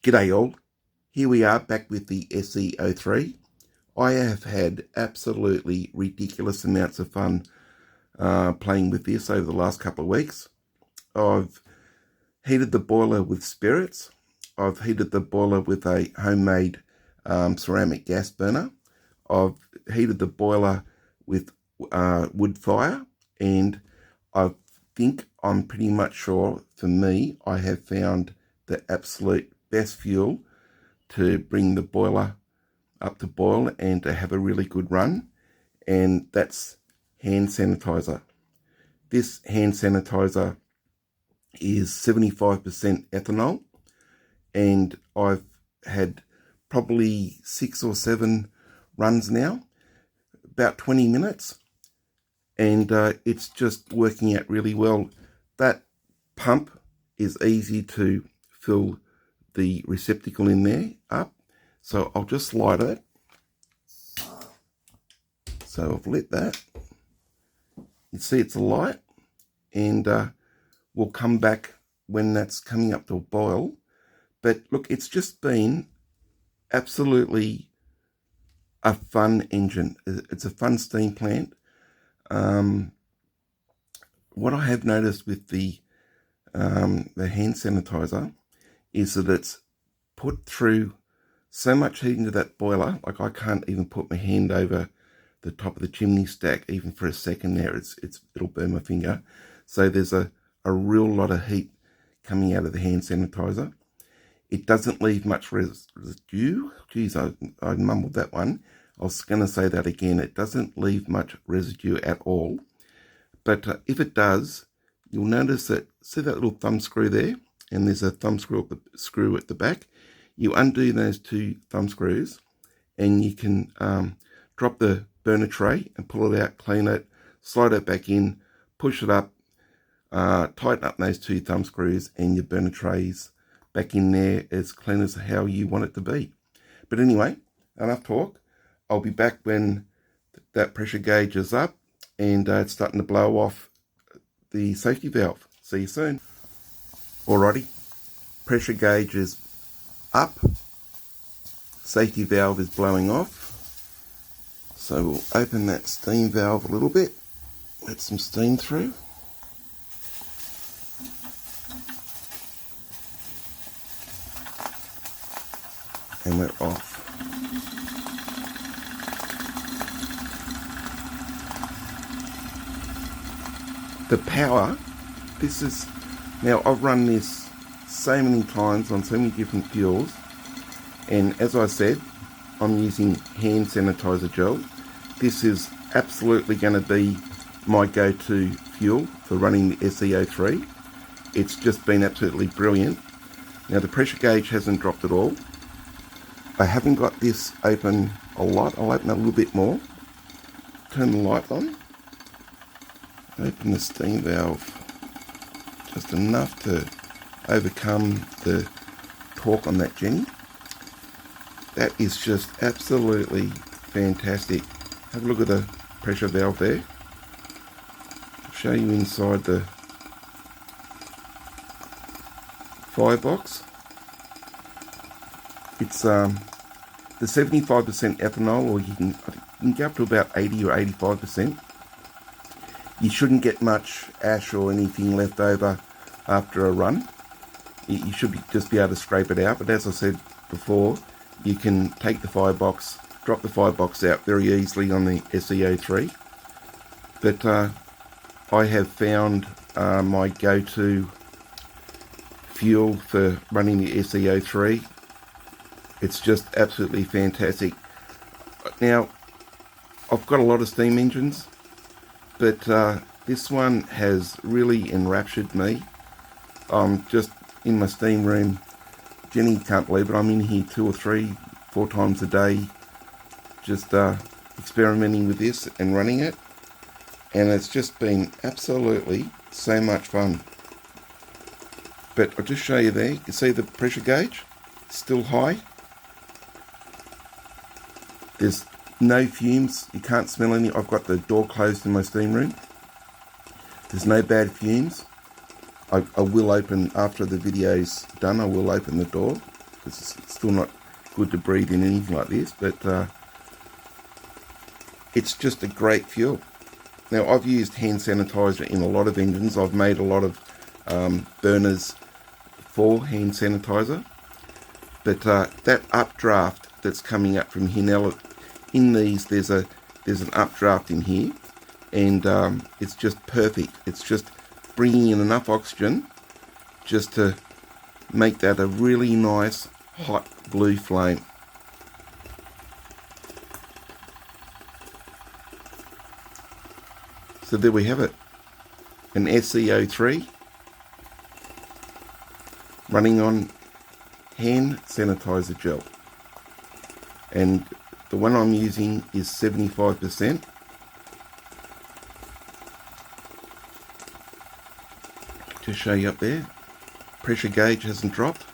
G'day all, here we are back with the SE-03. I have had absolutely ridiculous amounts of fun playing with this over the last couple of weeks. I've heated the boiler with spirits. I've heated the boiler with a homemade ceramic gas burner. I've heated the boiler with wood fire, and I think I'm pretty much sure, for me, I have found the absolute best fuel to bring the boiler up to boil and to have a really good run, and that's hand sanitizer. This hand sanitizer is 75% ethanol, and I've had probably 6 or 7 runs now, about 20 minutes, and it's just working out really well. That pump is easy to fill the receptacle in there up, so I'll just light it. So I've lit that. You see it's a light, and we'll come back when that's coming up to a boil. But look, it's just been absolutely a fun engine. It's a fun steam plant. What I have noticed with the hand sanitizer is that it's put through so much heat into that boiler. Like, I can't even put my hand over the top of the chimney stack even for a second there. It'll burn my finger. So there's a real lot of heat coming out of the hand sanitizer. It doesn't leave much residue. Geez, I mumbled that one. I was going to say that again. It doesn't leave much residue at all. But if it does, you'll notice that, see that little thumb screw there? And there's a thumb screw at the back. You undo those 2 thumb screws, and you can drop the burner tray and pull it out, clean it, slide it back in, push it up, tighten up those 2 thumb screws, and your burner tray's back in there as clean as how you want it to be. But anyway, enough talk. I'll be back when that pressure gauge is up and it's starting to blow off the safety valve. See you soon. Alrighty, pressure gauge is up, safety valve is blowing off, so we'll open that steam valve a little bit, let some steam through, and we're off. The power, this is, now I've run this so many times on so many different fuels, and as I said, I'm using hand sanitizer gel. This is absolutely going to be my go-to fuel for running the SE-03. It's just been absolutely brilliant. Now the pressure gauge hasn't dropped at all. I haven't got this open a lot. I'll open it a little bit more. Turn the light on. Open the steam valve just enough to overcome the torque on that Jenny. That is just absolutely fantastic. Have a look at the pressure valve there. I'll show you inside the firebox. It's the 75% ethanol, or you can go up to about 80 or 85%. You shouldn't get much ash or anything left over after a run. You should just be able to scrape it out, but as I said before, you can take the firebox, drop the firebox out very easily on the SE-03. But I have found my go-to fuel for running the SE-03. It's just absolutely fantastic. Now, I've got a lot of steam engines, but this one has really enraptured me. I'm just in my steam room. Jenny can't believe it. I'm in here 2 or 3, 4 times a day, just experimenting with this and running it. And it's just been absolutely so much fun. But I'll just show you there. You see the pressure gauge? Still high. There's no fumes. You can't smell any. I've got the door closed in my steam room. There's no bad fumes. I will open, after the video's done, I will open the door, It's still not good to breathe in anything like this, but it's just a great fuel. Now, I've used hand sanitizer in a lot of engines. I've made a lot of burners for hand sanitizer, but that updraft that's coming up from here now, in these there's an updraft in here, and it's just perfect. It's just bringing in enough oxygen just to make that a really nice hot blue flame. So there we have it, an SE-03 running on hand sanitizer gel, and the one I'm using is 75%. Just show you up there, pressure gauge hasn't dropped.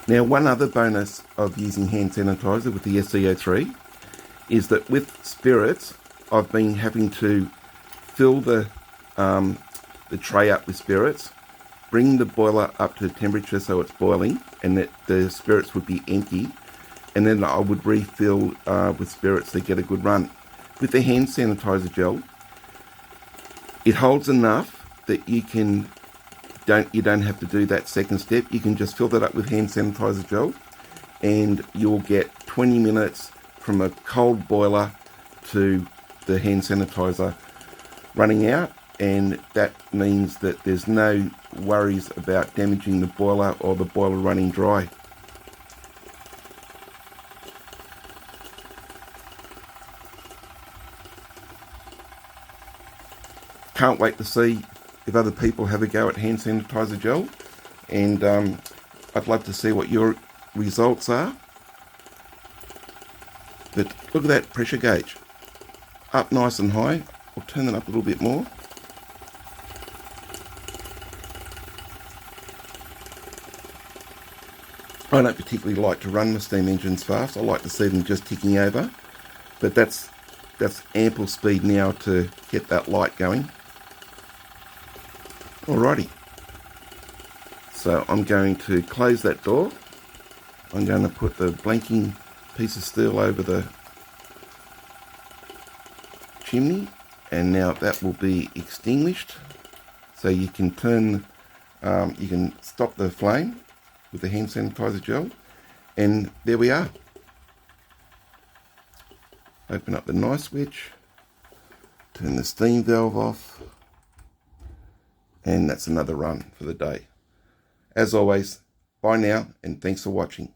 Now, one other bonus of using hand sanitizer with the SE-03 is that with spirits, I've been having to fill the tray up with spirits, bring the boiler up to temperature so it's boiling, and that the spirits would be empty, and then I would refill with spirits to get a good run. With the hand sanitizer gel, it holds enough that you don't have to do that second step. You can just fill that up with hand sanitizer gel, and you'll get 20 minutes from a cold boiler to the hand sanitizer running out, and that means that there's no worries about damaging the boiler or the boiler running dry. Can't wait to see if other people have a go at hand sanitizer gel, and I'd love to see what your results are. But look at that pressure gauge, up nice and high. I'll turn it up a little bit more. I don't particularly like to run my steam engines fast. I like to see them just ticking over, but that's ample speed now to get that light going. Alrighty, so I'm going to close that door. I'm going to put the blanking piece of steel over the chimney, and now that will be extinguished. So you can you can stop the flame with the hand sanitizer gel, and there we are. Open up the nice switch, turn the steam valve off, and that's another run for the day. As always, bye now, and thanks for watching.